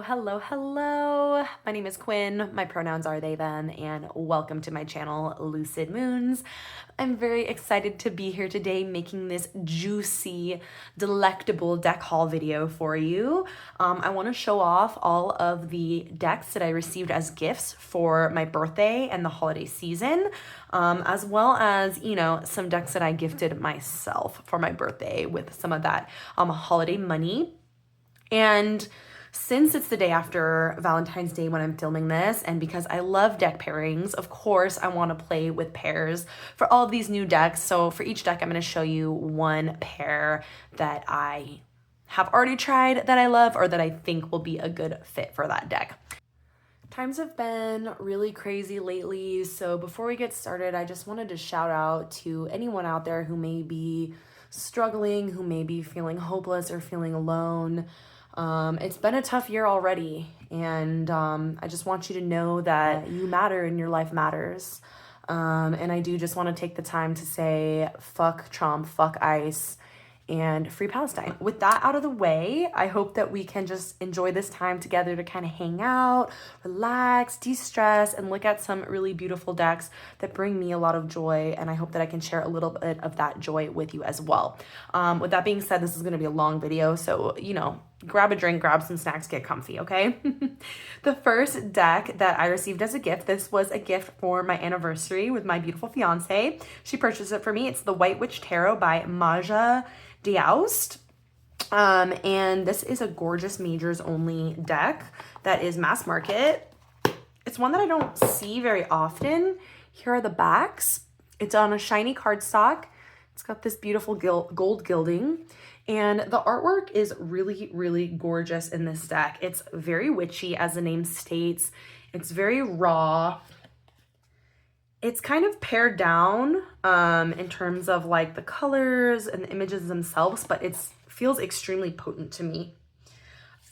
Hello. My name is Quinn. My pronouns are they, them, and welcome to my channel, Lucid Moons. I'm very excited to be here today making this juicy, delectable deck haul video for you. I want to show off all of the decks that I received as gifts for my birthday and the holiday season, as well as, some decks that I gifted myself for my birthday with some of that holiday money. And since it's the day after Valentine's Day when I'm filming this, and because I love deck pairings, of course, I want to play with pairs for all of these new decks. So for each deck, I'm going to show you one pair that I have already tried that I love or that I think will be a good fit for that deck. Times have been really crazy lately, so before we get started, I just wanted to shout out to anyone out there who may be struggling, who may be feeling hopeless or feeling alone. It's been a tough year already, and I just want you to know that you matter and your life matters. And I do just want to take the time to say fuck Trump, fuck ICE, and free Palestine. With that out of the way, I hope that we can just enjoy this time together to kind of hang out, relax, de-stress, and look at some really beautiful decks that bring me a lot of joy, and I hope that I can share a little bit of that joy with you as well. With that being said, this is going to be a long video, so, grab a drink, grab some snacks, get comfy, okay? The first deck that I received as a gift, this was a gift for my anniversary with my beautiful fiance. She purchased it for me. It's the White Witch Tarot by Maja Deoust. And this is a gorgeous majors only deck that is mass market. It's one that I don't see very often. Here are the backs. It's on a shiny cardstock. It's got this beautiful gold gilding. And the artwork is really, really gorgeous in this deck. It's very witchy, as the name states. It's very raw. It's kind of pared down in terms of like the colors and the images themselves, but it feels extremely potent to me.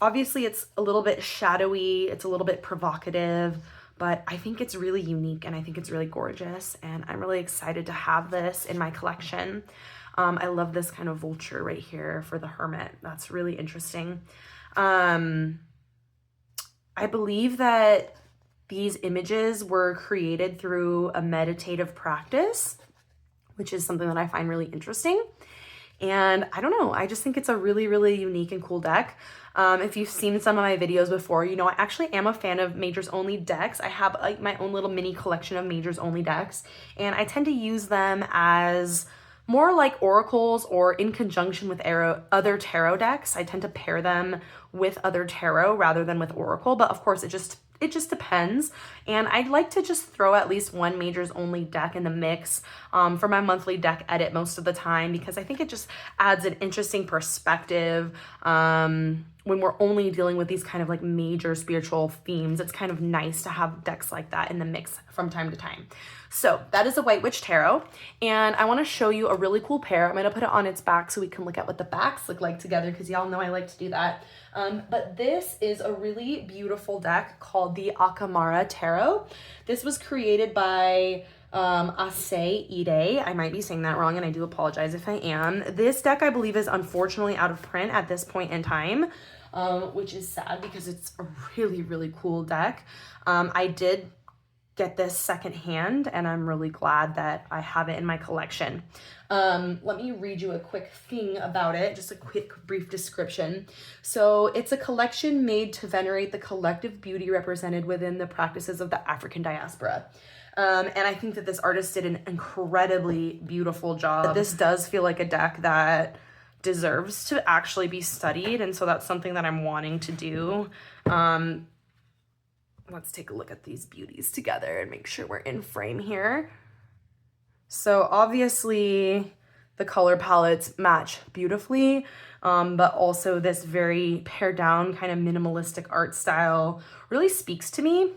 Obviously, it's a little bit shadowy. It's a little bit provocative, but I think it's really unique and I think it's really gorgeous. And I'm really excited to have this in my collection. I love this kind of vulture right here for the Hermit. That's really interesting. I believe that these images were created through a meditative practice, which is something that I find really interesting. And I don't know, I just think it's a really, really unique and cool deck. If you've seen some of my videos before, I actually am a fan of majors only decks. I have like my own little mini collection of majors only decks, and I tend to use them as more like oracles or in conjunction with other tarot decks. I tend to pair them with other tarot rather than with oracle, but of course it just depends. And I'd like to just throw at least one majors only deck in the mix for my monthly deck edit most of the time, because I think it just adds an interesting perspective. When we're only dealing with these kind of like major spiritual themes, it's kind of nice to have decks like that in the mix from time to time. So that is a White Witch Tarot, and I want to show you a really cool pair. I'm going to put it on its back so we can look at what the backs look like together, because y'all know I like to do that. But this is a really beautiful deck called the Akamara Tarot. This was created by Ide. I might be saying that wrong, and I do apologize if I am. This deck, I believe, is unfortunately out of print at this point in time, which is sad because it's a really, really cool deck. I did get this secondhand, and I'm really glad that I have it in my collection. Let me read you a quick thing about it, just a quick brief description. So it's a collection made to venerate the collective beauty represented within the practices of the African diaspora. And I think that this artist did an incredibly beautiful job. This does feel like a deck that deserves to actually be studied, and so that's something that I'm wanting to do. Let's take a look at these beauties together and make sure we're in frame here. So obviously the color palettes match beautifully, but also this very pared down kind of minimalistic art style really speaks to me.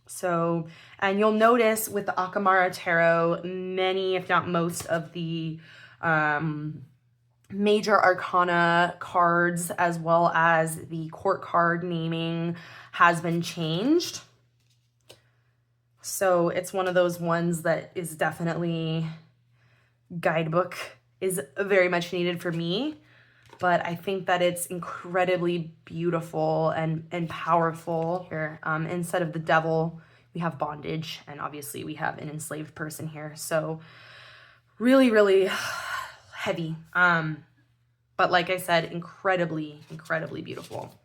So, and you'll notice with the Akamara Tarot, many, if not most of the major arcana cards, as well as the court card naming, has been changed. So it's one of those ones that is definitely guidebook is very much needed for me. but I think that it's incredibly beautiful and powerful here. Instead of the devil, we have bondage, and obviously we have an enslaved person here. So really, really heavy. But like I said, incredibly, incredibly beautiful.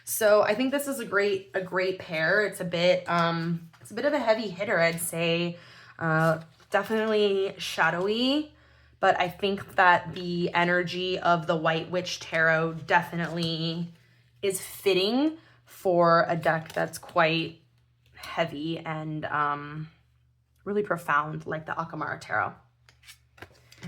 So I think this is a great pair. It's a bit of a heavy hitter, I'd say. Definitely shadowy, but I think that the energy of the White Witch Tarot definitely is fitting for a deck that's quite heavy and really profound, like the Akamara Tarot.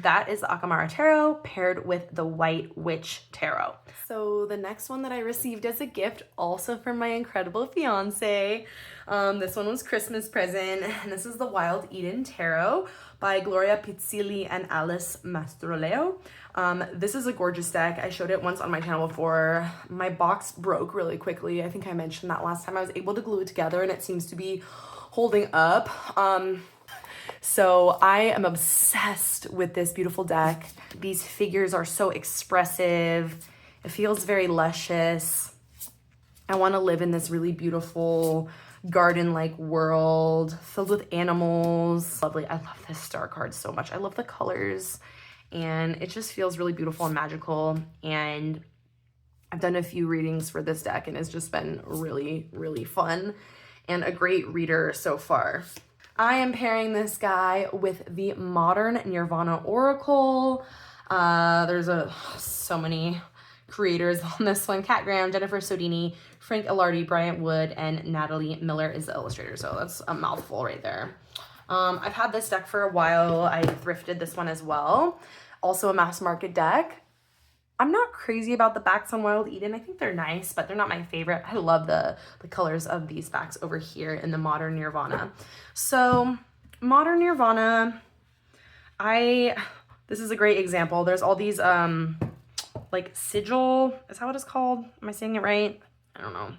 That is the Akamara Tarot paired with the White Witch Tarot. So the next one that I received as a gift, also from my incredible fiance, this one was Christmas present, and this is the Wild Eden Tarot by Gloria Pizzilli and Alice Mastroleo. This is a gorgeous deck. I showed it once on my channel before. My box broke really quickly. I think I mentioned that last time. I was able to glue it together, and it seems to be holding up. So I am obsessed with this beautiful deck. These figures are so expressive. It feels very luscious. I want to live in this really beautiful garden-like world filled with animals. Lovely. I love this star card so much. I love the colors, and it just feels really beautiful and magical. And I've done a few readings for this deck, and it's just been really, really fun and a great reader so far. I am pairing this guy with the Modern Nirvana Oracle. There's so many creators on this one. Kat Graham, Jennifer Sodini, Frank Ilardi, Bryant Wood, and Natalie Miller is the illustrator. So that's a mouthful right there. I've had this deck for a while. I thrifted this one as well. Also a mass market deck. I'm not crazy about the backs on Wild Eden. I think they're nice, but they're not my favorite. I love the colors of these backs over here in the Modern Nirvana. So Modern Nirvana, this is a great example. There's all these like sigil, is that what it's called? Am I saying it right? I don't know.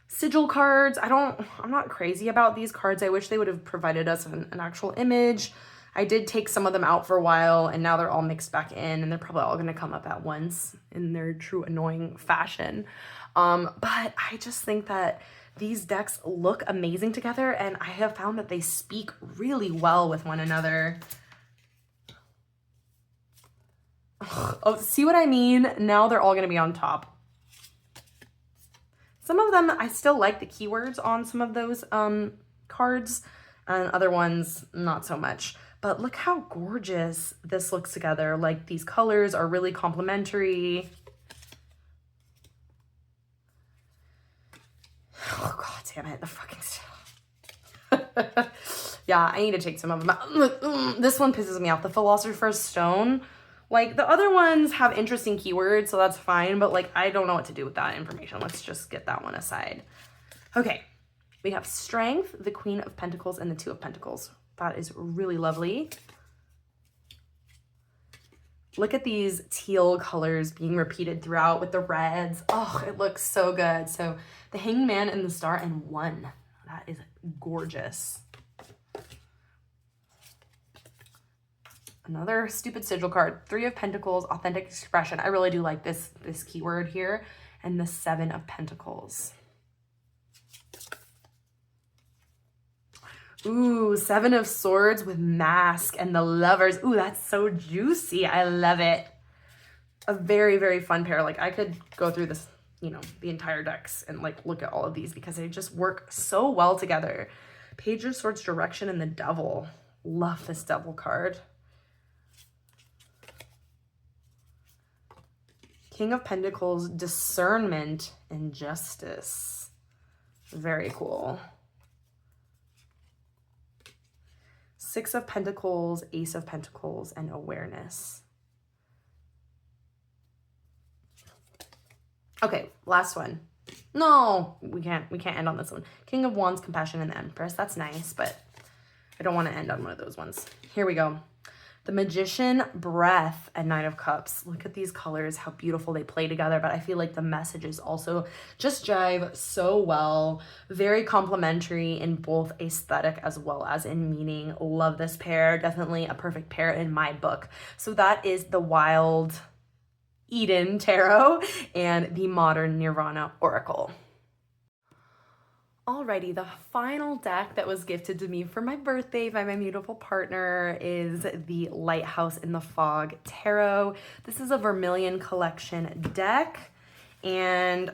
Sigil cards. I'm not crazy about these cards. I wish they would have provided us an actual image. I did take some of them out for a while, and now they're all mixed back in, and they're probably all going to come up at once in their true annoying fashion. But I just think that these decks look amazing together, and I have found that they speak really well with one another. Oh, see what I mean? Now they're all going to be on top. Some of them, I still like the keywords on some of those cards, and other ones, not so much. But look how gorgeous this looks together. Like, these colors are really complementary. Oh, God damn it. The fucking stuff. Yeah, I need to take some of them out. This one pisses me off. The Philosopher's Stone. Like, the other ones have interesting keywords, so that's fine. But, like, I don't know what to do with that information. Let's just get that one aside. Okay. We have Strength, the Queen of Pentacles, and the Two of Pentacles. That is really lovely. Look at these teal colors being repeated throughout with the reds. Oh, it looks so good. So the Hanged Man and the Star and 1. That is gorgeous. Another stupid sigil card. 3 of Pentacles, Authentic Expression. I really do like this keyword here. And the 7 of Pentacles. Ooh, 7 of Swords with Mask and the Lovers. Ooh, that's so juicy. I love it. A very, very fun pair. Like, I could go through this, you know, the entire decks and, like, look at all of these because they just work so well together. Page of Swords, Direction, and the Devil. Love this Devil card. King of Pentacles, Discernment, and Justice. Very cool. 6 of Pentacles, Ace of Pentacles, and Awareness. Okay, last one. No, we can't end on this one. King of Wands, Compassion, and the Empress. That's nice, but I don't want to end on one of those ones. Here we go. The Magician, Breath, and Knight of Cups. Look at these colors, how beautiful they play together, but I feel like the messages also just jive so well. Very complementary in both aesthetic as well as in meaning. Love this pair. Definitely a perfect pair in my book. So that is the Wild Eden Tarot and the Modern Nirvana Oracle. Alrighty, the final deck that was gifted to me for my birthday by my beautiful partner is the Lighthouse in the Fog Tarot. This is a Vermilion collection deck, and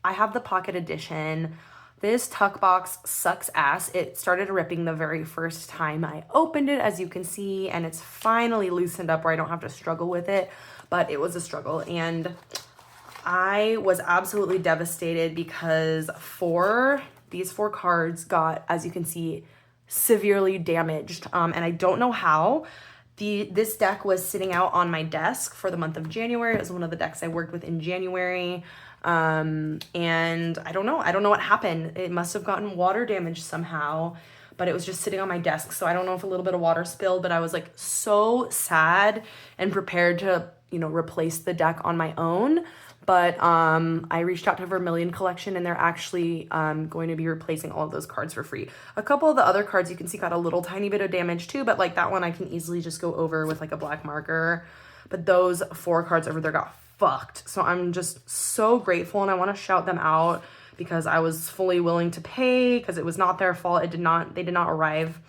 I have the pocket edition. This tuck box sucks ass. It started ripping the very first time I opened it, as you can see, and it's finally loosened up where I don't have to struggle with it, but it was a struggle, and I was absolutely devastated because these four cards got, as you can see, severely damaged, and I don't know how. This deck was sitting out on my desk for the month of January. It was one of the decks I worked with in January, and I don't know what happened. It must have gotten water damage somehow, but it was just sitting on my desk, so I don't know if a little bit of water spilled, but I was like so sad and prepared to, you know, replace the deck on my own. But I reached out to Vermilion Collection, and they're actually going to be replacing all of those cards for free. A couple of the other cards you can see got a little tiny bit of damage too, but like that one I can easily just go over with like a black marker. But those four cards over there got fucked. So I'm just so grateful, and I want to shout them out because I was fully willing to pay because it was not their fault. They did not arrive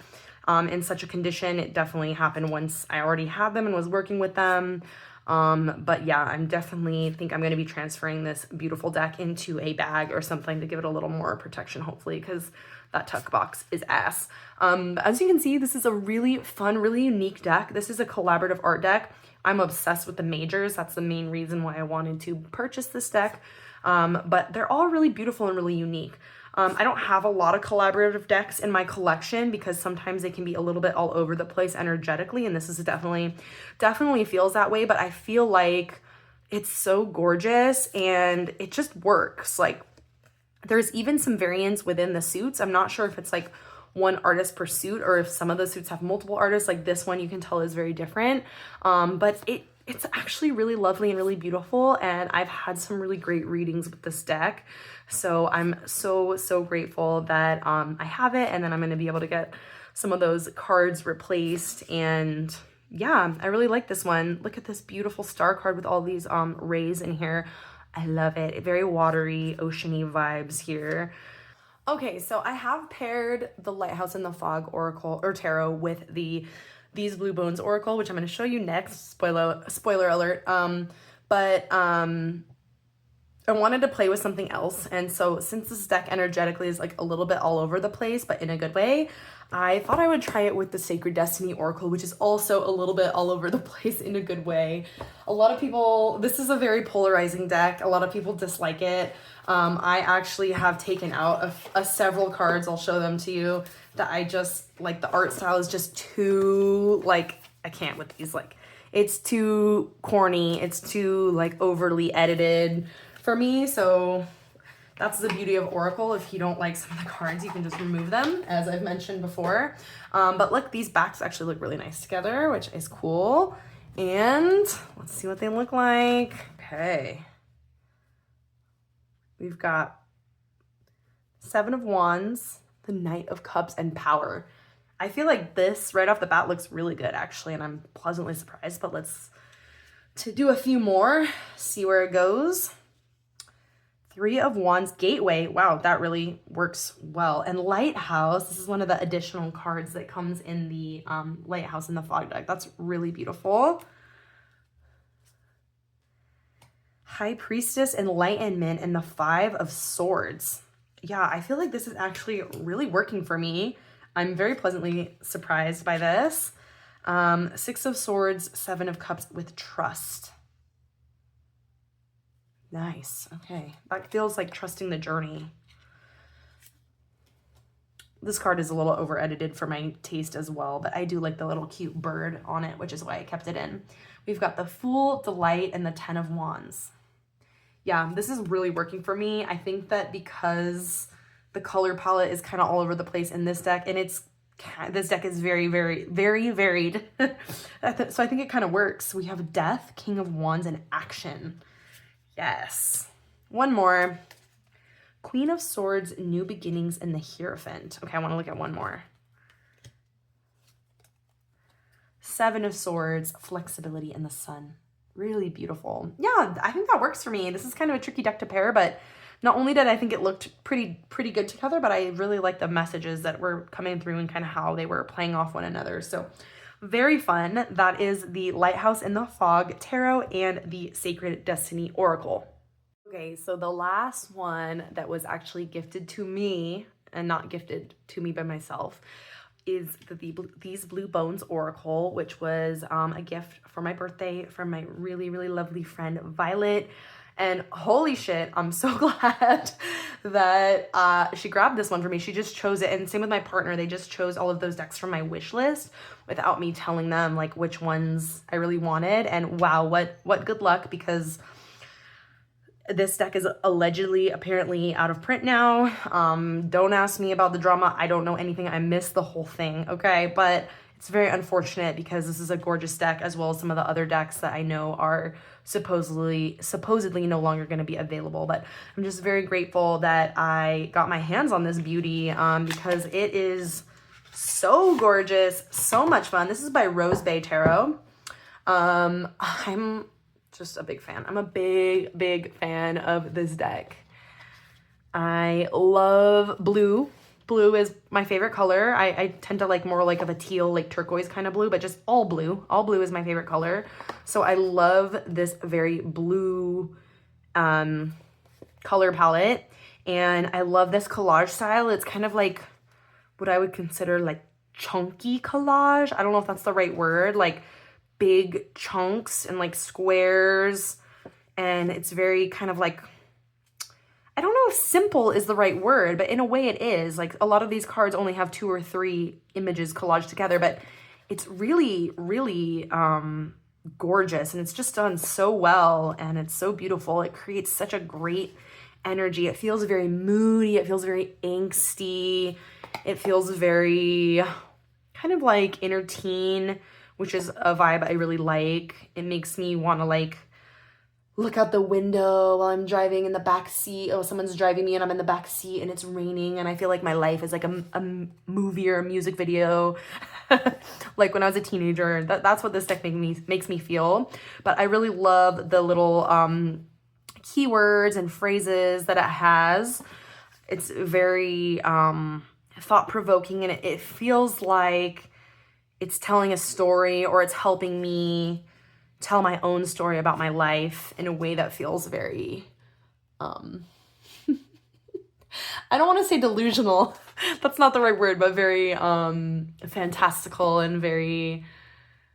in such a condition. It definitely happened once I already had them and was working with them. But yeah, I'm definitely think I'm going to be transferring this beautiful deck into a bag or something to give it a little more protection, hopefully, because that tuck box is ass. As you can see, this is a really fun, really unique deck. This is a collaborative art deck. I'm obsessed with the majors. That's the main reason why I wanted to purchase this deck. But they're all really beautiful and really unique. I don't have a lot of collaborative decks in my collection because sometimes they can be a little bit all over the place energetically, and this is definitely feels that way, but I feel like it's so gorgeous and it just works. Like, there's even some variants within the suits. I'm not sure if it's like one artist per suit or if some of the suits have multiple artists. Like this one you can tell is very different, but it's actually really lovely and really beautiful, and I've had some really great readings with this deck. So I'm so grateful that I have it, and then I'm going to be able to get some of those cards replaced. And yeah, I really like this one. Look at this beautiful star card with all these rays in here. I love it. Very watery, oceany vibes here. Okay, so I have paired the Lighthouse in the Fog Oracle or Tarot with these Blue Bones Oracle, which I'm going to show you next. Spoiler alert. I wanted to play with something else, and so since this deck energetically is like a little bit all over the place, but in a good way, I thought I would try it with the Sacred Destiny Oracle, which is also a little bit all over the place in a good way. A lot of people, this is a very polarizing deck. A lot of people dislike it. I actually have taken out several cards, I'll show them to you, that I just, like, the art style is just too, like, I can't with these, like, it's too corny, it's too, like, overly edited for me. So that's the beauty of Oracle. If you don't like some of the cards, you can just remove them, as I've mentioned before. But look, these backs actually look really nice together, which is cool. And let's see what they look like. Okay. We've got Seven of Wands, the Knight of Cups, and Power. I feel like this right off the bat looks really good, actually, and I'm pleasantly surprised. But let's do a few more, see where it goes. Three of Wands, Gateway. Wow, that really works well. And Lighthouse, this is one of the additional cards that comes in the Lighthouse in the Fog deck. That's really beautiful. High Priestess, Enlightenment, and the Five of Swords. Yeah, I feel like this is actually really working for me. I'm very pleasantly surprised by this. Six of Swords, Seven of Cups with Trust. Nice. Okay. That feels like trusting the journey. This card is a little over edited for my taste as well, but I do like the little cute bird on it, which is why I kept it in. We've got the Fool, Delight, and the Ten of Wands. Yeah, this is really working for me. I think that because the color palette is kind of all over the place in this deck, and this deck is very, very, very varied. So I think it kind of works. We have Death, King of Wands, and Action. Yes. One more. Queen of Swords, New Beginnings, and the Hierophant. Okay, I want to look at one more. Seven of Swords, Flexibility, and the Sun. Really beautiful. Yeah, I think that works for me. This is kind of a tricky deck to pair, but not only did I think it looked pretty good together, but I really liked the messages that were coming through and kind of how they were playing off one another. So very fun. That is the Lighthouse in the Fog Tarot and the Sacred Destiny Oracle. Okay, so the last one that was actually gifted to me, and not gifted to me by myself, is these Blue Bones Oracle, which was a gift for my birthday from my really lovely friend Violet. And holy shit, I'm so glad that she grabbed this one for me. She just chose it, and same with my partner. They just chose all of those decks from my wish list without me telling them like which ones I really wanted. And wow, what good luck, because this deck is allegedly, apparently out of print now. Don't ask me about the drama. I don't know anything. I missed the whole thing, okay? But it's very unfortunate because this is a gorgeous deck, as well as some of the other decks that I know are supposedly no longer going to be available. But I'm just very grateful that I got my hands on this beauty because it is so gorgeous, so much fun. This is by Rose Bay Tarot. I'm just a big fan. I'm a big fan of this deck. I love blue. Blue is my favorite color. I tend to like more like of a teal, like turquoise kind of blue, but just all blue. All blue is my favorite color. So I love this very blue color palette. And I love this collage style. It's kind of like what I would consider like chunky collage. I don't know if that's the right word. Like big chunks and like squares, and it's very kind of like, I don't know if simple is the right word, but in a way it is. Like a lot of these cards only have 2 or 3 images collaged together, but it's really gorgeous, and it's just done so well, and it's so beautiful. It creates such a great energy. It feels very moody. It feels very angsty. It feels very kind of like inner teen, which is a vibe I really like. It makes me want to like look out the window while I'm driving in the back seat. Oh, someone's driving me and I'm in the back seat and it's raining, and I feel like my life is like a movie or a music video. Like when I was a teenager, that's what this deck makes me feel. But I really love the little keywords and phrases that it has. It's very thought-provoking, and it feels like it's telling a story, or it's helping me tell my own story about my life in a way that feels very, I don't want to say delusional. That's not the right word, but very fantastical and very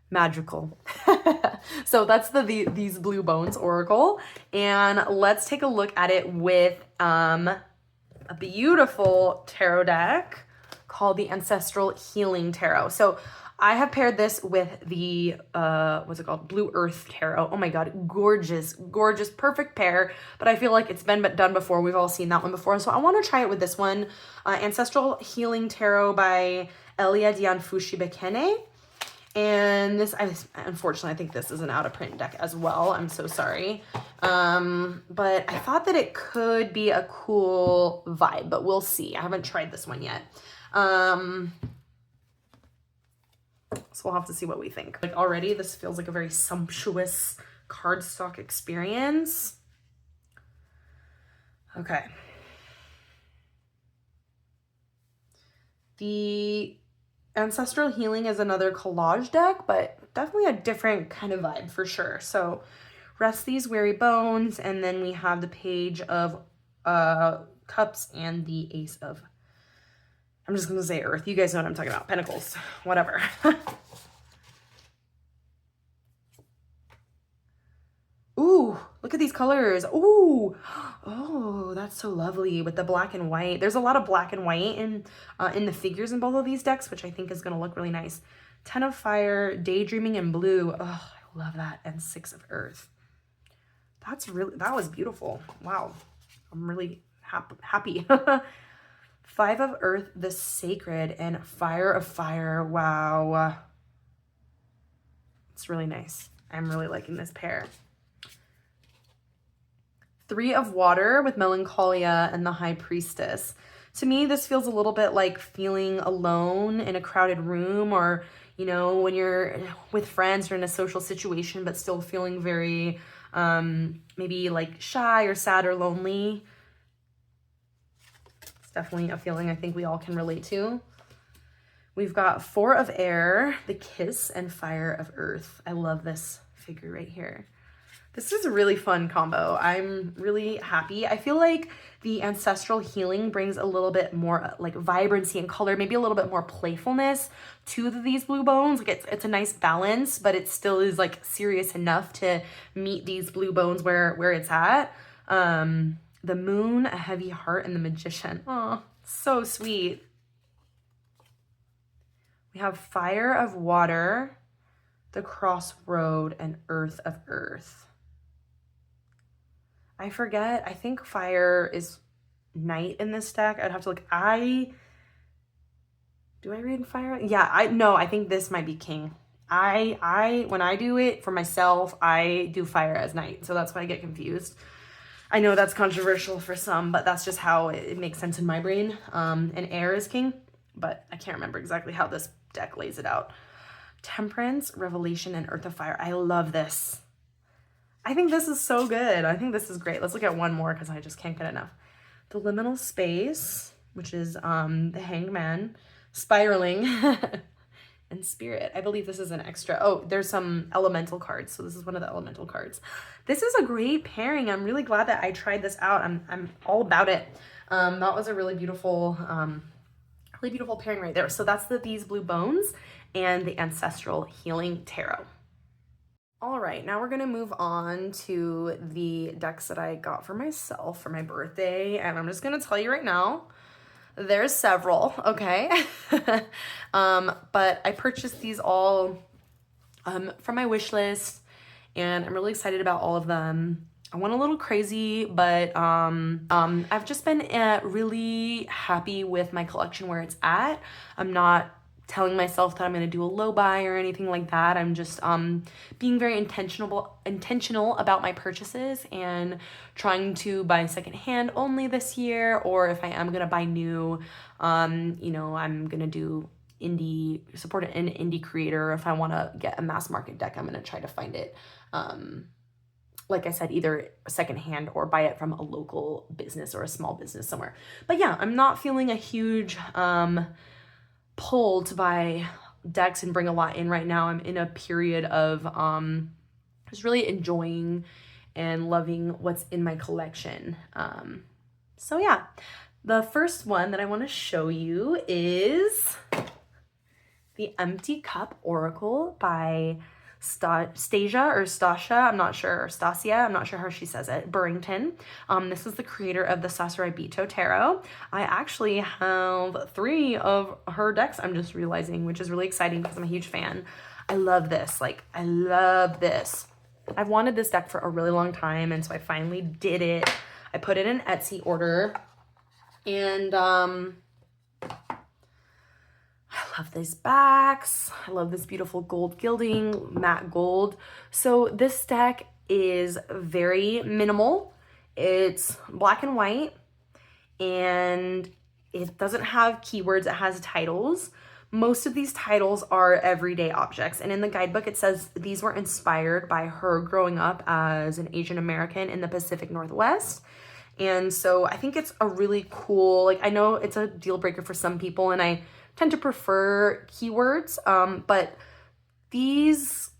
magical. So that's these Blue Bones Oracle. And let's take a look at it with a beautiful tarot deck called the Ancestral Healing Tarot. So I have paired this with the, what's it called? Blue Earth Tarot. Oh my God, gorgeous, gorgeous, perfect pair. But I feel like it's been done before. We've all seen that one before. So I want to try it with this one. Ancestral Healing Tarot by Elia Dianfushibekene. And this, unfortunately, I think this is an out of print deck as well. I'm so sorry. But I thought that it could be a cool vibe, but we'll see. I haven't tried this one yet. So we'll have to see what we think. Like already, this feels like a very sumptuous cardstock experience. Okay. The Ancestral Healing is another collage deck, but definitely a different kind of vibe for sure. So rest these weary bones, and then we have the Page of Cups and the Ace of, I'm just going to say Earth. You guys know what I'm talking about. Pentacles. Whatever. Ooh, look at these colors. Ooh. Oh, that's so lovely with the black and white. There's a lot of black and white in the figures in both of these decks, which I think is going to look really nice. 10 of Fire, Daydreaming in Blue. Oh, I love that. And 6 of Earth. That was beautiful. Wow. I'm really happy. 5 of Earth, the Sacred, and Fire of Fire. Wow. It's really nice. I'm really liking this pair. 3 of Water with Melancholia and the High Priestess. To me, this feels a little bit like feeling alone in a crowded room, or, you know, when you're with friends or in a social situation, but still feeling very maybe like shy or sad or lonely. It's definitely a feeling I think we all can relate to. We've got 4 of air, the kiss, and 5 of earth. I love this figure right here. This is a really fun combo. I'm really happy. I feel like the ancestral healing brings a little bit more like vibrancy and color, maybe a little bit more playfulness to these blue bones. Like it's a nice balance, but it still is like serious enough to meet these blue bones where it's at. The moon, a heavy heart, and the magician. Oh, so sweet. We have fire of water, the crossroad, and earth of earth. I forget. I think fire is night in this deck. I'd have to look. Do I read fire? Yeah, I think this might be king. When I do it for myself, I do fire as night. So that's why I get confused. I know that's controversial for some, but that's just how it makes sense in my brain. And air is king, but I can't remember exactly how this deck lays it out. Temperance, revelation, and earth of fire. I love this. I think this is so good. I think this is great. Let's look at one more because I just can't get enough. The liminal space, which is the hangman, spiraling, and spirit. I believe this is an extra. Oh, there's some elemental cards. So this is one of the elemental cards. This is a great pairing. I'm really glad that I tried this out. I'm all about it. That was a really beautiful pairing right there. So that's these blue bones and the Ancestral Healing Tarot. All right, now we're gonna move on to the decks that I got for myself for my birthday, and I'm just gonna tell you right now, there's several, okay? But I purchased these all from my wish list, and I'm really excited about all of them. I went a little crazy, but I've just been really happy with my collection where it's at. I'm not telling myself that I'm gonna do a low buy or anything like that. I'm just being very intentional about my purchases and trying to buy secondhand only this year, or if I am gonna buy new, you know, I'm gonna do support an indie creator. If I wanna get a mass market deck, I'm gonna try to find it, like I said, either secondhand or buy it from a local business or a small business somewhere. But yeah, I'm not feeling a huge pull to buy decks and bring a lot in right now. I'm in a period of just really enjoying and loving what's in my collection. So yeah, the first one that I want to show you is the Empty Cup Oracle by Stasia, I'm not sure how she says it, Burrington. This is the creator of the Sasarai Tarot. I actually have 3 of her decks, I'm just realizing, which is really exciting because I'm a huge fan. I love this, I love this. I've wanted this deck for a really long time, and so I finally did it. I put it in Etsy order, and I love these backs. I love this beautiful gold gilding, matte gold. So this deck is very minimal. It's black and white, and it doesn't have keywords. It has titles. Most of these titles are everyday objects. And in the guidebook, it says these were inspired by her growing up as an Asian American in the Pacific Northwest. And so I think it's a really cool, I know it's a deal breaker for some people, and I tend to prefer keywords, but these,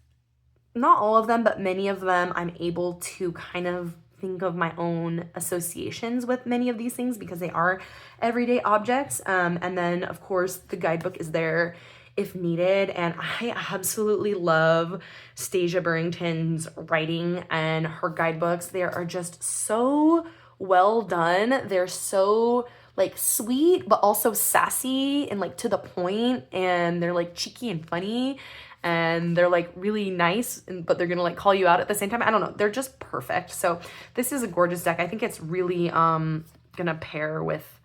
not all of them, but many of them, I'm able to kind of think of my own associations with many of these things because they are everyday objects. And then of course the guidebook is there if needed. And I absolutely love Stasia Burrington's writing and her guidebooks. They are just so well done. They're so sweet, but also sassy and to the point, and they're cheeky and funny, and they're really nice, but they're gonna call you out at the same time. I don't know, they're just perfect. So this is a gorgeous deck. I think it's really gonna pair with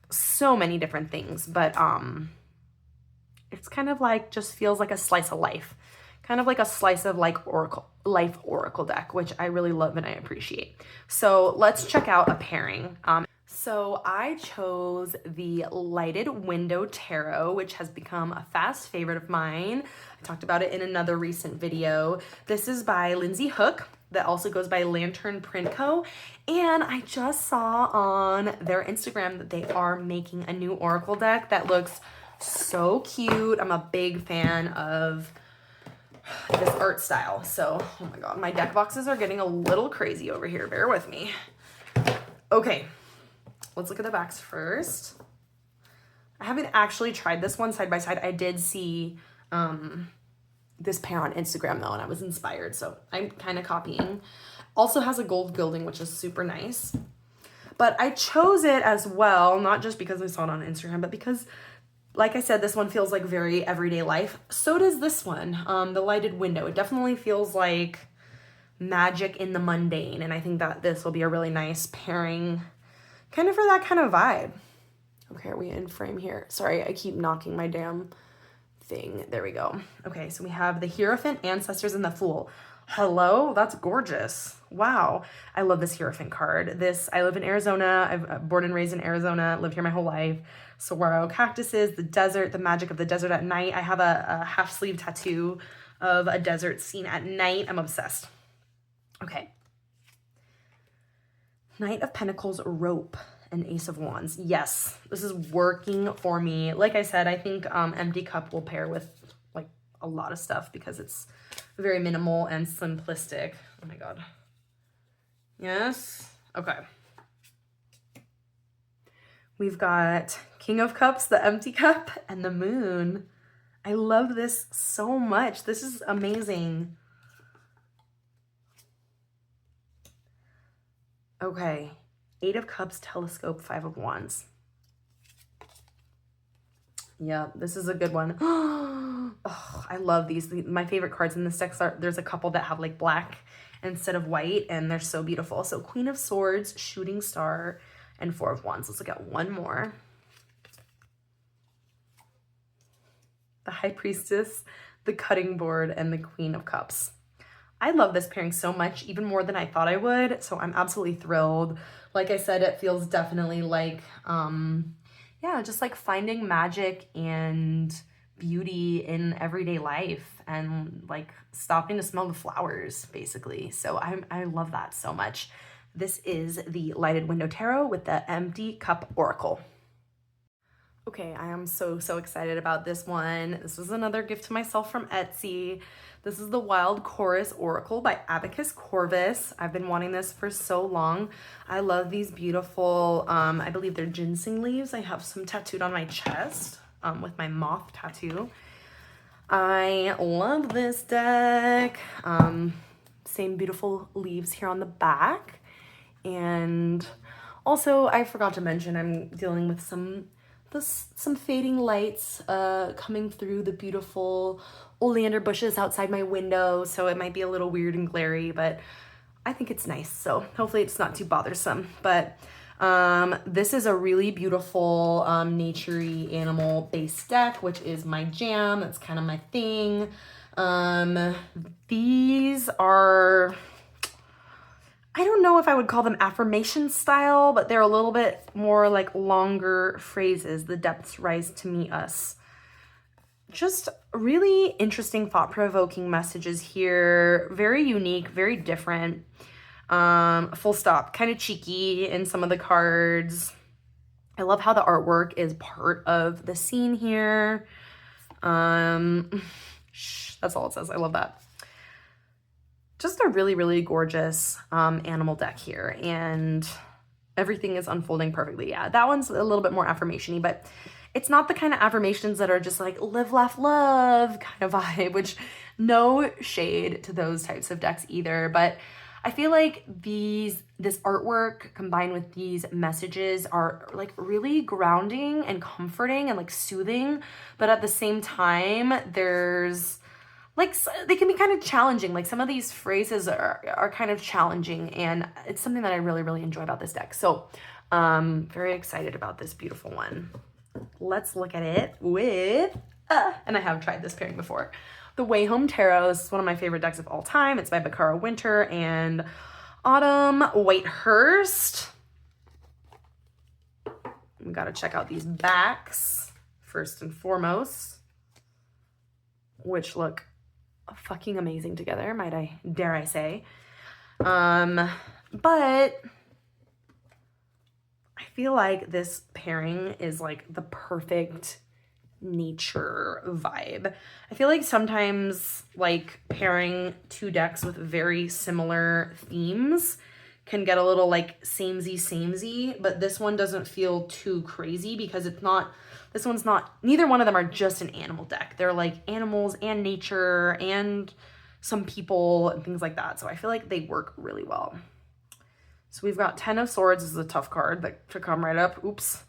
so many different things, but it's kind of just feels like a slice of life, kind of like a slice of life oracle deck, which I really love and I appreciate. So let's check out a pairing. So I chose the Lighted Window Tarot, which has become a fast favorite of mine. I talked about it in another recent video. This is by Lindsay Hook, that also goes by Lantern Print Co. And I just saw on their Instagram that they are making a new Oracle deck that looks so cute. I'm a big fan of this art style. So, oh my God, my deck boxes are getting a little crazy over here. Bear with me. Okay. Let's look at the backs first. I haven't actually tried this one side by side. I did see this pair on Instagram though, and I was inspired, so I'm kind of copying. Also has a gold gilding, which is super nice. But I chose it as well, not just because I saw it on Instagram, but because, like I said, this one feels like very everyday life. So does this one, the Lighted Window. It definitely feels like magic in the mundane, and I think that this will be a really nice pairing kind of for that kind of vibe. Okay, are we in frame here? Sorry, I keep knocking my damn thing. There we go. Okay, so we have the Hierophant, Ancestors, and the Fool. Hello, that's gorgeous. Wow, I love this Hierophant card. I live in Arizona. I've born and raised in Arizona, lived here my whole life. Saguaro cactuses, the desert, the magic of the desert at night. I have a half sleeve tattoo of a desert scene at night. I'm obsessed. Okay. Knight of Pentacles, Rope, and Ace of Wands. Yes, this is working for me. Like I said, I think Empty Cup will pair with like a lot of stuff because it's very minimal and simplistic. Oh my God. Yes. Okay. We've got King of Cups, the Empty Cup, and the Moon. I love this so much. This is amazing. Okay, 8 of Cups, Telescope, 5 of Wands. Yeah, this is a good one. Oh, I love these. My favorite cards in this deck are, there's a couple that have like black instead of white, and they're so beautiful. So Queen of Swords, Shooting Star, and 4 of Wands. Let's look at one more. The High Priestess, the Cutting Board, and the Queen of Cups. I love this pairing so much, even more than I thought I would. So I'm absolutely thrilled. Like I said, it feels definitely like, yeah, just like finding magic and beauty in everyday life and like stopping to smell the flowers, basically. So I love that so much. This is the Lighted Window Tarot with the Empty Cup Oracle. Okay, I am so excited about this one. This is another gift to myself from Etsy. This is the Wild Chorus Oracle by Abacus Corvus. I've been wanting this for so long. I love these beautiful, I believe they're ginseng leaves. I have some tattooed on my chest with my moth tattoo. I love this deck. Same beautiful leaves here on the back. And also, I forgot to mention, I'm dealing with some fading lights coming through the beautiful oleander bushes outside my window, so it might be a little weird and glary, but I think it's nice, so hopefully it's not too bothersome. But this is a really beautiful nature-y animal based deck, which is my jam. That's kind of my thing. These are, I don't know if I would call them affirmation style, but they're a little bit more like longer phrases. The depths rise to meet us. Just really interesting, thought-provoking messages here. Very unique, very different. Full stop. Kind of cheeky in some of the cards. I love how the artwork is part of the scene here. That's all it says. I love that. Just a really gorgeous animal deck here, and everything is unfolding perfectly. Yeah, that one's a little bit more affirmation-y, but it's not the kind of affirmations that are just like live, laugh, love kind of vibe, which no shade to those types of decks either. But I feel like this artwork combined with these messages are like really grounding and comforting and like soothing, but at the same time, there's like, they can be kind of challenging. Like some of these phrases are kind of challenging, and it's something that I really enjoy about this deck. So very excited about this beautiful one. Let's look at it with, and I have tried this pairing before, the Wayhome Tarot. This is one of my favorite decks of all time. It's by Bakara Winter and Autumn Whitehurst. We got to check out these backs first and foremost, which look fucking amazing together, dare I say. But I feel like this pairing is like the perfect nature vibe. I feel like sometimes like pairing two decks with very similar themes can get a little like samey, but this one doesn't feel too crazy because it's not, this one's not, neither one of them are just an animal deck. They're like animals and nature and some people and things like that. So I feel like they work really well. So we've got 10 of Swords. This is a tough card that to come right up. Oops.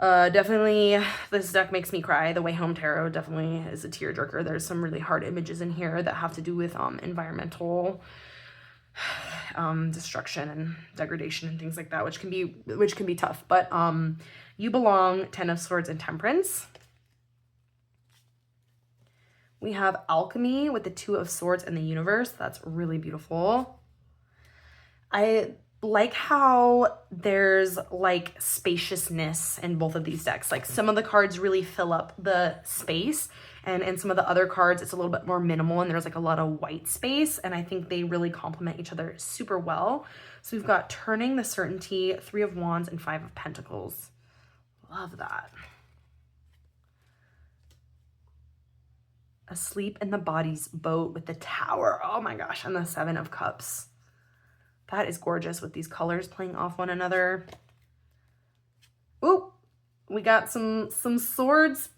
Definitely this deck makes me cry. The Wayhome Tarot definitely is a tearjerker. There's some really hard images in here that have to do with environmental destruction and degradation and things like that, which can be tough. But you belong, 10 of Swords and Temperance. We have Alchemy with the 2 of Swords and the Universe. That's really beautiful. I like how there's like spaciousness in both of these decks. Like some of the cards really fill up the space, and in some of the other cards it's a little bit more minimal and there's like a lot of white space, and I think they really complement each other super well. So we've got Turning the Certainty, 3 of Wands, and 5 of Pentacles. Love that. Asleep in the Body's Boat with the Tower. Oh my gosh, and the 7 of Cups. That is gorgeous with these colors playing off one another. Ooh, we got some swords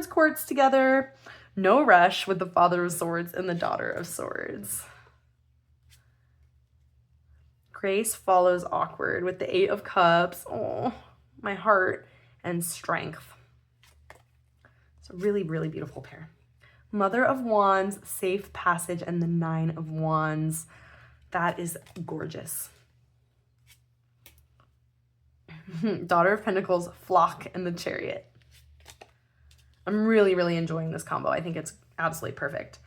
quartz together. No Rush with the Father of Swords and the Daughter of Swords. Grace Follows Awkward with the 8 of Cups. Oh, my heart. And Strength. It's a really, really beautiful pair. Mother of Wands, Safe Passage, and the 9 of Wands. That is gorgeous. Daughter of Pentacles, Flock, and the Chariot. I'm really, really enjoying this combo. I think it's absolutely perfect.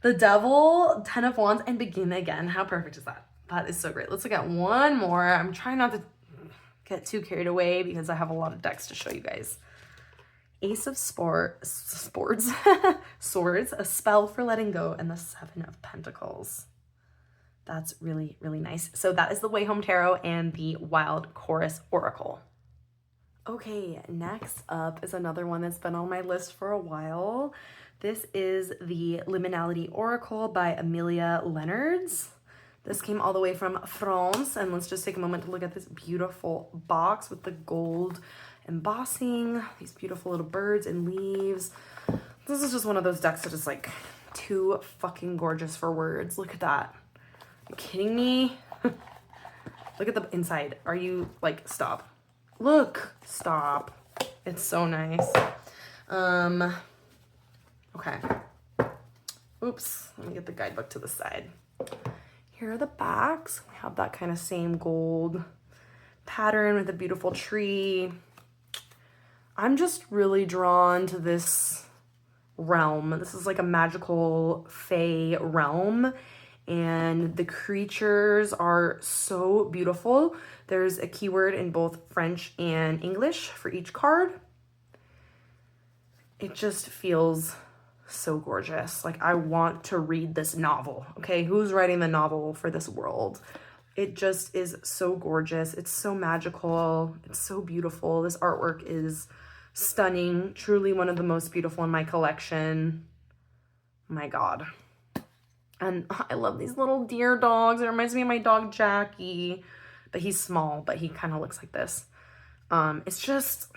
The Devil, 10 of Wands, and Begin Again. How perfect is that? That is so great. Let's look at one more. I'm trying not to get too carried away because I have a lot of decks to show you guys. Ace of Swords, A Spell for Letting Go, and the 7 of Pentacles. That's really, really nice. So that is the Wayhome Tarot and the Wild Chorus Oracle. Okay, next up is another one that's been on my list for a while. This is the Liminality Oracle by Amelia Leonards. This came all the way from France, and let's just take a moment to look at this beautiful box with the gold embossing, these beautiful little birds and leaves. This is just one of those decks that is like too fucking gorgeous for words. Look at that. Are you kidding me? Look at the inside. Are you like, stop. Look, stop. It's so nice. Okay. Oops, let me get the guidebook to the side. Here are the backs. We have that kind of same gold pattern with a beautiful tree. I'm just really drawn to this realm. This is like a magical fae realm, and the creatures are so beautiful. There's a keyword in both French and English for each card. It just feels so gorgeous. Like, I want to read this novel. Okay, who's writing the novel for this world? It just is so gorgeous. It's so magical. It's so beautiful. This artwork is stunning. Truly one of the most beautiful in my collection. My God. And I love these little deer dogs. It reminds me of my dog Jackie, but he's small, but he kind of looks like this. It's just,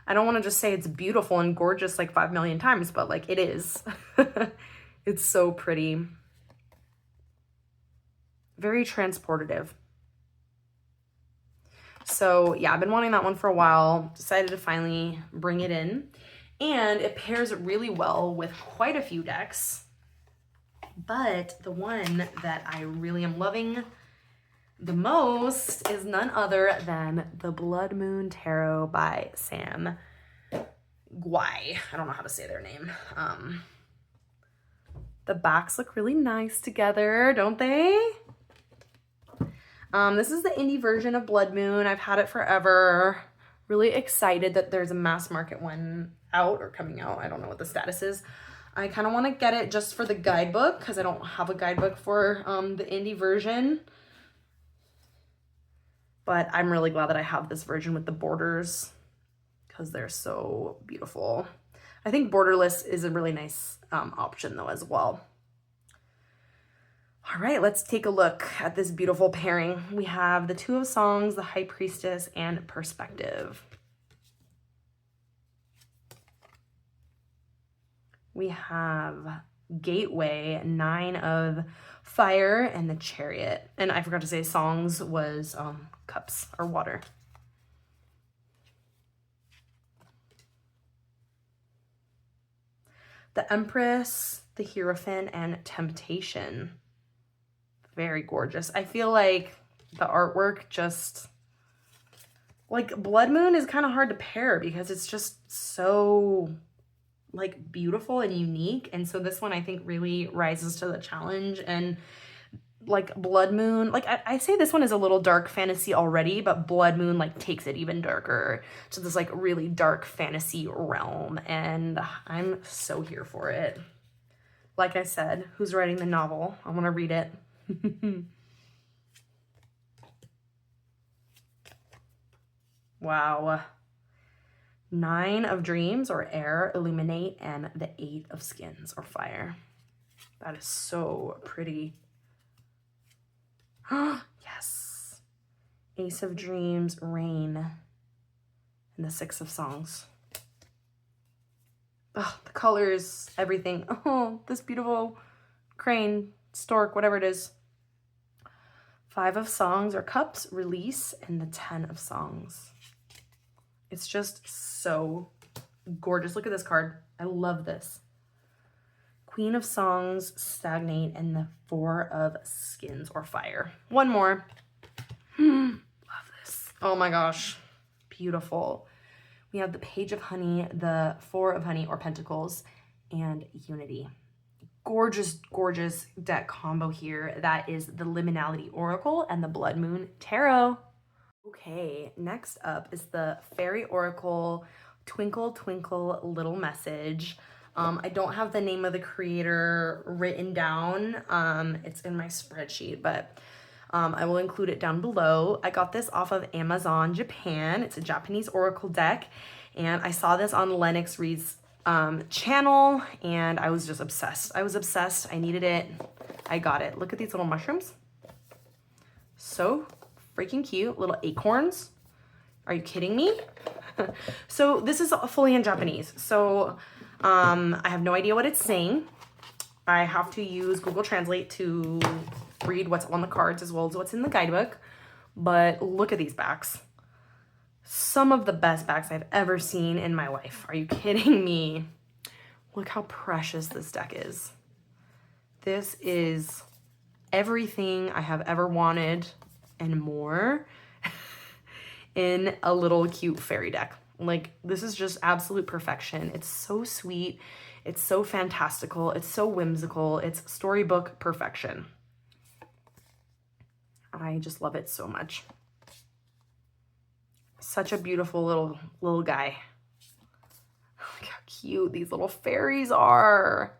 I don't want to just say it's beautiful and gorgeous like 5 million times, but like it is. It's so pretty. Very transportative. So yeah, I've been wanting that one for a while. Decided to finally bring it in. And it pairs really well with quite a few decks. But the one that I really am loving the most is none other than the Blood Moon Tarot by Sam Guai. I don't know how to say their name. The backs look really nice together, don't they? This is the indie version of Blood Moon. I've had it forever. Really excited that there's a mass market one out or coming out. I don't know what the status is. I kind of want to get it just for the guidebook because I don't have a guidebook for the indie version. But I'm really glad that I have this version with the borders because they're so beautiful. I think borderless is a really nice option though as well. All right, let's take a look at this beautiful pairing. We have the Two of Songs, the High Priestess, and Perspective. We have Gateway, Nine of Fire, and the Chariot. And I forgot to say Songs was cups or water. The Empress, the Hierophant, and Temptation. Very gorgeous. I feel like the artwork just, like Blood Moon is kind of hard to pair because it's just so like beautiful and unique. And so this one I think really rises to the challenge. And like Blood Moon, like I say this one is a little dark fantasy already, but Blood Moon like takes it even darker to this like really dark fantasy realm. And I'm so here for it. Like I said, who's writing the novel? I want to read it. Wow. Nine of Dreams or Air, Illuminate, and the Eight of Skins or Fire. That is so pretty. Yes. Ace of Dreams, Rain, and the Six of Songs. Oh, the colors, everything. Oh, this beautiful crane, stork, whatever it is. Five of Songs or Cups, Release, and the 10 of Songs. It's just so gorgeous. Look at this card. I love this. Queen of Songs, Stagnate, and the Four of Skins or Fire. One more. Love this. Oh my gosh. Beautiful. We have the Page of Honey, the Four of Honey or Pentacles, and Unity. Gorgeous, gorgeous deck combo here. That is the Liminality Oracle and the Blood Moon Tarot. Okay, next up is the Fairy Oracle, Twinkle, Twinkle, Little Message. I don't have the name of the creator written down. It's in my spreadsheet, but I will include it down below. I got this off of Amazon Japan. It's a Japanese oracle deck, and I saw this on Lennox Reed's channel, and I was just obsessed. I was obsessed. I needed it. I got it. Look at these little mushrooms. So freaking cute. Little acorns. Are you kidding me? So this is fully in Japanese. So I have no idea what it's saying. I have to use Google Translate to read what's on the cards as well as what's in the guidebook. But look at these backs. Some of the best backs I've ever seen in my life. Are you kidding me? Look how precious this deck is. This is everything I have ever wanted and more in a little cute fairy deck. Like, this is just absolute perfection. It's so sweet. It's so fantastical. It's so whimsical. It's storybook perfection. I just love it so much. Such a beautiful little guy. Look how cute these little fairies are.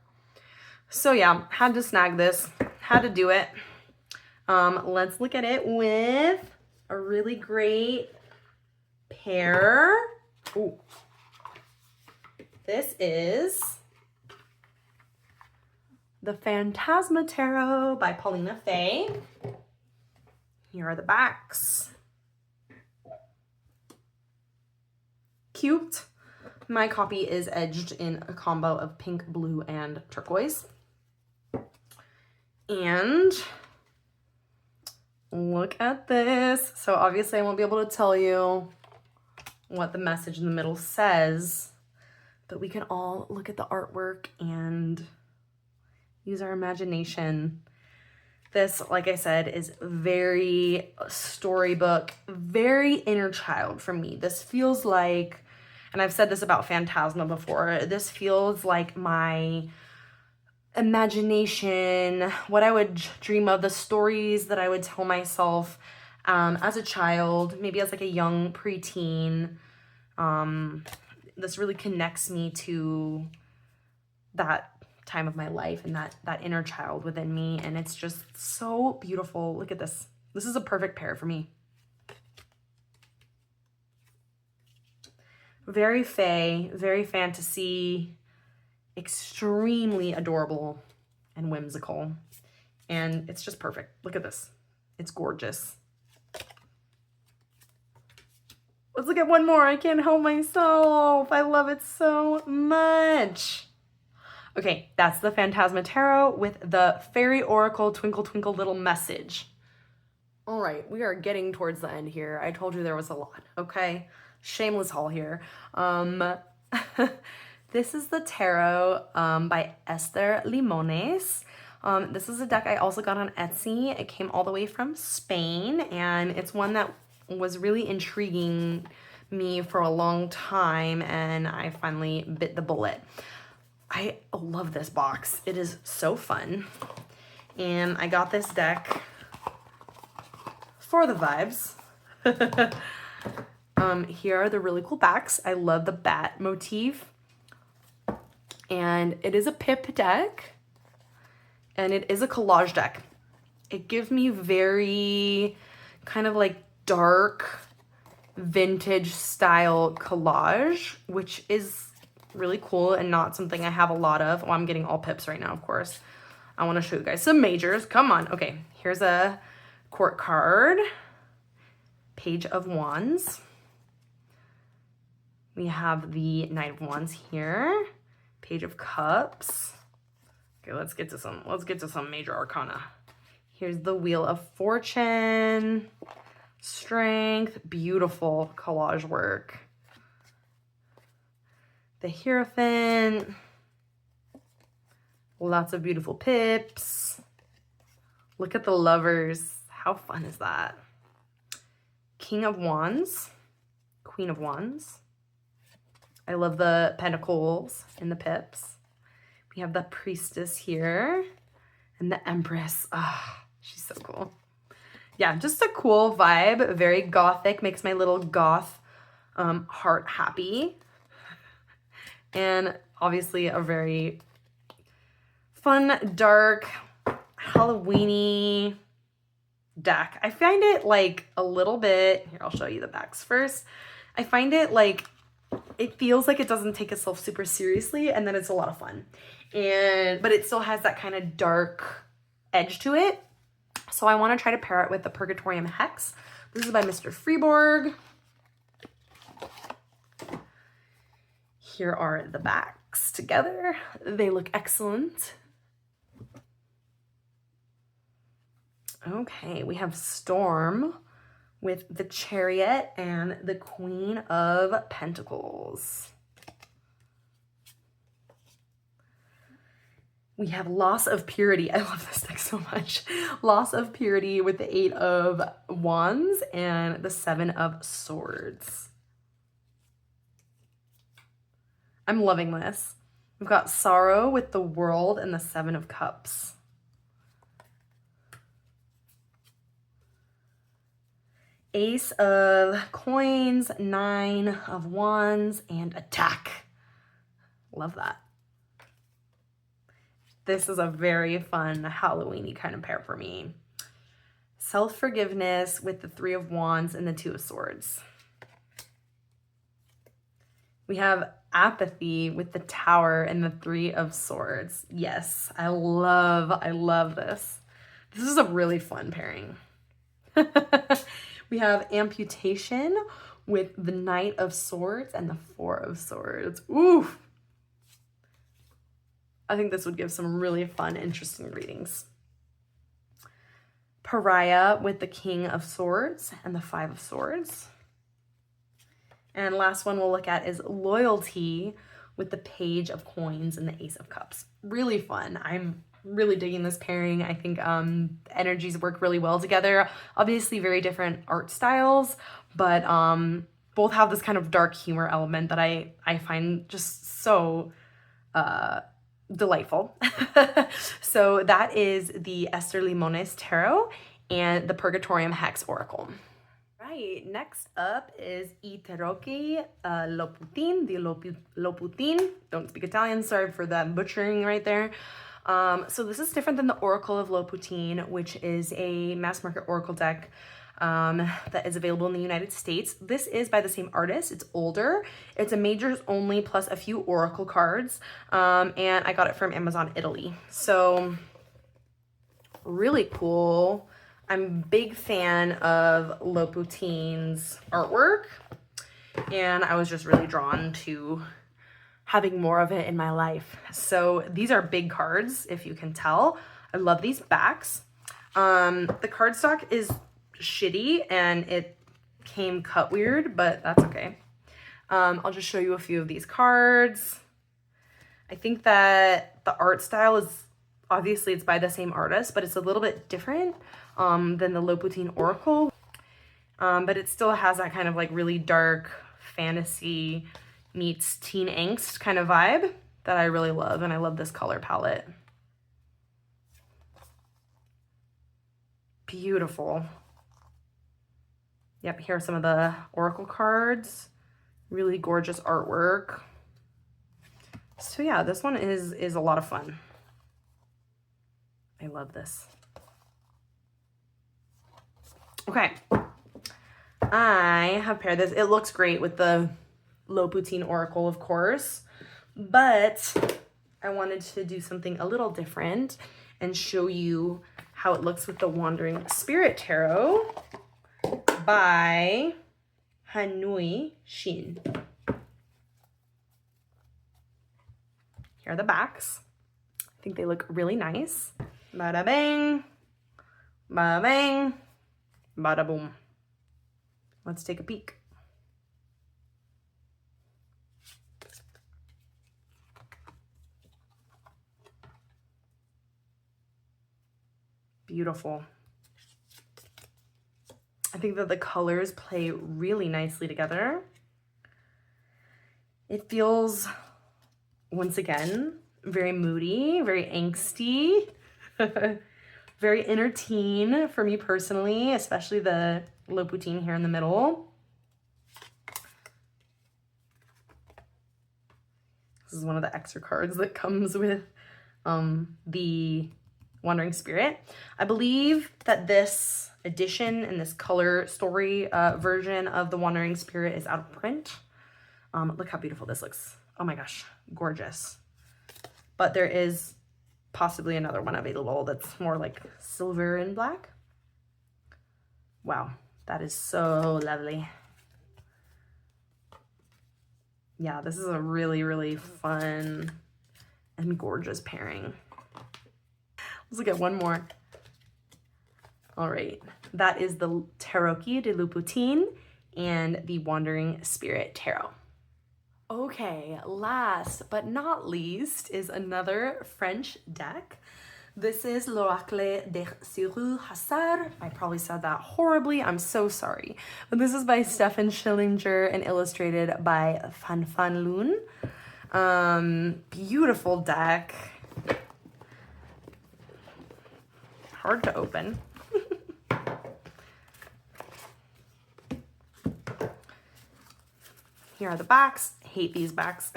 So yeah, had to snag this. Had to do it. Let's look at it with a really great pair. Ooh. This is the Phantasma Tarot by Paulina Faye. Here are the backs. Cute. My copy is edged in a combo of pink, blue, and turquoise. And look at this. So obviously I won't be able to tell you what the message in the middle says, but we can all look at the artwork and use our imagination. This, like I said, is very storybook, very inner child for me. This feels like, and I've said this about Phantasma before, this feels like my imagination, what I would dream of, the stories that I would tell myself as a child, maybe as like a young preteen. This really connects me to that time of my life and that inner child within me, and it's just so beautiful. Look at this. This is a perfect pair for me. Very fae, very fantasy, extremely adorable and whimsical, and it's just perfect. Look at this. It's gorgeous. Let's look at one more. I can't help myself. I love it so much. Okay, that's the Phantasma Tarot with the Fairy Oracle Twinkle Twinkle Little Message. All right, we are getting towards the end here. I told you there was a lot, okay? Shameless haul here. This is the tarot by Esther Limones. This is a deck I also got on Etsy. It came all the way from Spain, and it's one that was really intriguing me for a long time, and I finally bit the bullet. I love this box. It is so fun. And I got this deck for the vibes. Here are the really cool backs. I love the bat motif. And it is a pip deck. And it is a collage deck. It gives me very kind of like dark vintage style collage, which is really cool and not something I have a lot of. Oh, I'm getting all pips right now, of course. I want to show you guys some majors. Come on. Okay, here's a court card. Page of Wands. We have the Knight of Wands here. Page of Cups. Okay, let's get to some major arcana. Here's the Wheel of Fortune. Strength. Beautiful collage work. The Hierophant. Lots of beautiful pips. Look at the Lovers. How fun is that? King of Wands. Queen of Wands. I love the Pentacles and the pips. We have the Priestess here. And the Empress. Ah, she's so cool. Yeah, just a cool vibe. Very gothic. Makes my little goth heart happy. And obviously a very fun, dark, Halloween-y deck. I find it like a little bit, here, I'll show you the backs first. I find it like, it feels like it doesn't take itself super seriously, and then it's a lot of fun. But it still has that kind of dark edge to it. So I want to try to pair it with the Purgatorium Heks. This is by Mr. Freeborg. Here are the backs together. They look excellent. Okay, we have Storm with the Chariot and the Queen of Pentacles. We have Loss of Purity. I love this deck so much. Loss of Purity with the 8 of Wands and the 7 of Swords. I'm loving this. We've got Sorrow with the World and the 7 of Cups. Ace of Coins, 9 of Wands, and Attack. Love that. This is a very fun Halloween-y kind of pair for me. Self-Forgiveness with the 3 of Wands and the 2 of Swords. We have Apathy with the Tower and the 3 of Swords. Yes, I love this. This is a really fun pairing. We have Amputation with the Knight of Swords and the 4 of Swords. Ooh! I think this would give some really fun, interesting readings. Pariah with the King of Swords and the 5 of Swords. And last one we'll look at is Loyalty with the Page of Coins and the Ace of Cups. Really fun. I'm really digging this pairing. I think energies work really well together. Obviously very different art styles, but both have this kind of dark humor element that I find just so delightful. So that is the Esther Limones Tarot, and the Purgatorium Hex Oracle. Right, next up is Tarocchi di Loputyn. Don't speak Italian, sorry for that butchering right there. So this is different than the Oracle of Loputyn, which is a mass market Oracle deck that is available in the United States. This is by the same artist. It's older. It's a majors only plus a few Oracle cards. And I got it from Amazon Italy. So really cool. I'm a big fan of Loputyn's artwork, and I was just really drawn to having more of it in my life. So these are big cards, if you can tell. I love these backs. The cardstock is shitty and it came cut weird, but that's okay. I'll just show you a few of these cards. I think that the art style is, obviously it's by the same artist, but it's a little bit different than the Loputyn Oracle. But it still has that kind of like really dark fantasy meets teen angst kind of vibe that I really love, and I love this color palette. Beautiful. Yep, here are some of the Oracle cards. Really gorgeous artwork. So yeah, this one is a lot of fun. I love this. Okay, I have paired this. It looks great with the Loputyn Oracle, of course, but I wanted to do something a little different and show you how it looks with the Wandering Spirit Tarot by Hanui Shin. Here are the backs. I think they look really nice. Bada bang, bada bang, bada boom. Let's take a peek. Beautiful. I think that the colors play really nicely together. It feels, once again, very moody, very angsty, very inner teen for me personally, especially the Loputyn here in the middle. This is one of the extra cards that comes with the Wandering Spirit. I believe that this edition and this color story version of the Wandering Spirit is out of print. Look how beautiful this looks. Oh my gosh, gorgeous. But there is possibly another one available that's more like silver and black. Wow, that is so lovely. Yeah, this is a really, really fun and gorgeous pairing. Let's look at one more. All right, that is the Tarocchi di Loputyn and the Wandering Spirit Tarot. Okay, last but not least is another French deck. This is L'Oracle des Hasards. I probably said that horribly, I'm so sorry. But this is by Stefan Schillinger and illustrated by Fan Loon. Beautiful deck. Hard to open. Here are the backs. Hate these backs.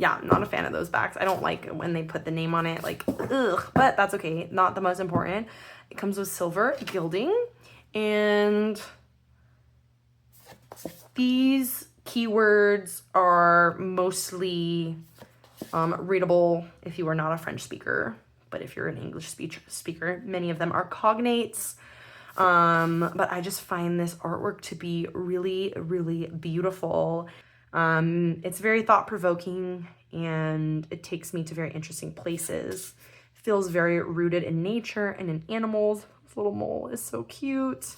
Yeah, I'm not a fan of those backs. I don't like when they put the name on it, like, ugh, but that's okay. Not the most important. It comes with silver gilding, and these keywords are mostly readable if you are not a French speaker, but if you're an English speaker, many of them are cognates. But I just find this artwork to be really, really beautiful. It's very thought-provoking, and it takes me to very interesting places. It feels very rooted in nature and in animals. This little mole is so cute.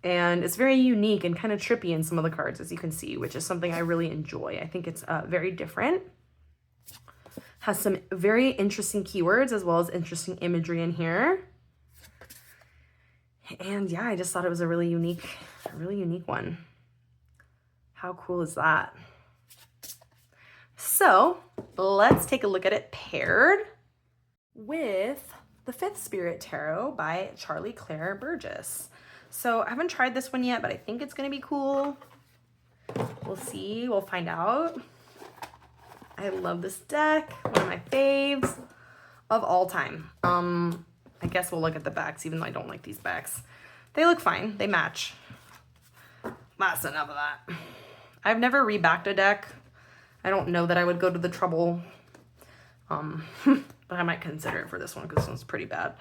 And it's very unique and kind of trippy in some of the cards, as you can see, which is something I really enjoy. I think it's very different. Has some very interesting keywords as well as interesting imagery in here. And yeah, I just thought it was a really unique one. How cool is that? So let's take a look at it paired with the Fifth Spirit Tarot by Charlie Claire Burgess. So I haven't tried this one yet, but I think it's gonna be cool. We'll see, we'll find out. I love this deck, one of my faves of all time. I guess we'll look at the backs, even though I don't like these backs. They look fine, they match. That's enough of that. I've never rebacked a deck. I don't know that I would go to the trouble, but I might consider it for this one because this one's pretty bad.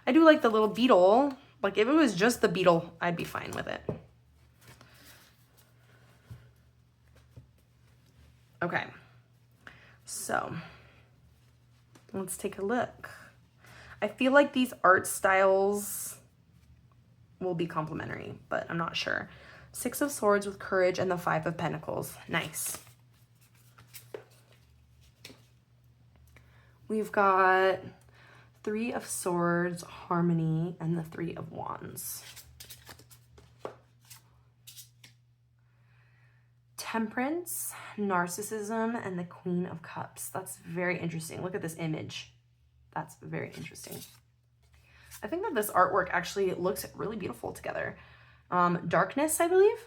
I do like the little beetle. Like if it was just the beetle, I'd be fine with it. Okay, so let's take a look. I feel like these art styles will be complementary, but I'm not sure. Six of Swords with Courage and the Five of Pentacles. Nice. We've got Three of Swords, Harmony, and the Three of Wands. Temperance, Narcissism, and the Queen of Cups. That's very interesting. Look at this image. That's very interesting. I think that this artwork actually looks really beautiful together. Darkness, I believe,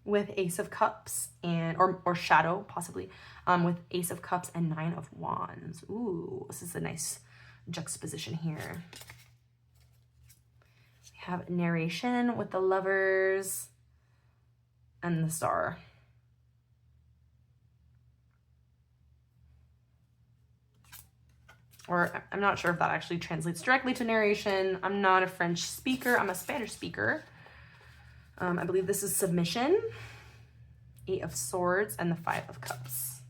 with Ace of Cups and or Shadow, possibly, with Ace of Cups and Nine of Wands. Ooh, this is a nice juxtaposition here. We have narration with the Lovers and the Star. Or I'm not sure if that actually translates directly to narration. I'm not a French speaker. I'm a Spanish speaker. I believe this is Submission, Eight of Swords, and the Five of Cups.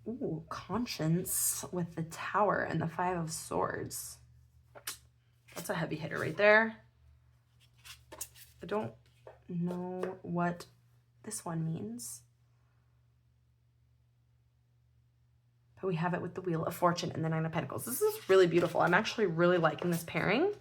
Ooh, Conscience with the Tower and the Five of Swords. That's a heavy hitter right there. I don't know what this one means. But we have it with the Wheel of Fortune and the Nine of Pentacles. This is really beautiful. I'm actually really liking this pairing.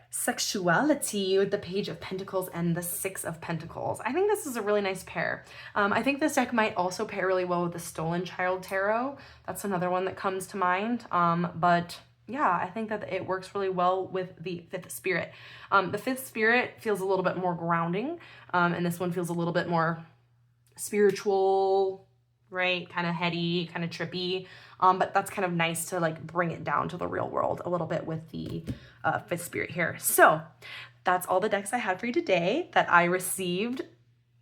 Sexuality with the Page of Pentacles and the Six of Pentacles. I think this is a really nice pair. I think this deck might also pair really well with the Stolen Child Tarot. That's another one that comes to mind. But yeah, I think that it works really well with the Fifth Spirit. The Fifth Spirit feels a little bit more grounding, and this one feels a little bit more spiritual, right? Kind of heady, kind of trippy. But that's kind of nice to like bring it down to the real world a little bit with the Fifth Spirit here. So that's all the decks I had for you today that I received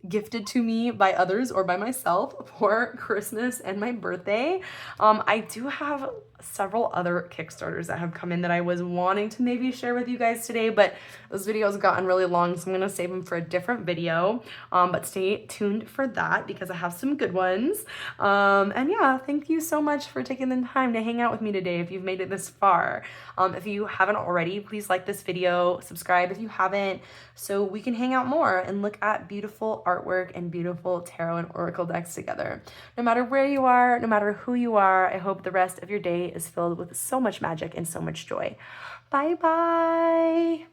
gifted to me by others or by myself for Christmas and my birthday. I do have several other Kickstarters that have come in that I was wanting to maybe share with you guys today, but those videos have gotten really long, so I'm gonna save them for a different video. But stay tuned for that because I have some good ones. And yeah, thank you so much for taking the time to hang out with me today if you've made it this far. If you haven't already, please like this video, subscribe if you haven't, so we can hang out more and look at beautiful artwork and beautiful tarot and oracle decks together. No matter where you are, no matter who you are, I hope the rest of your day is filled with so much magic and so much joy. Bye bye.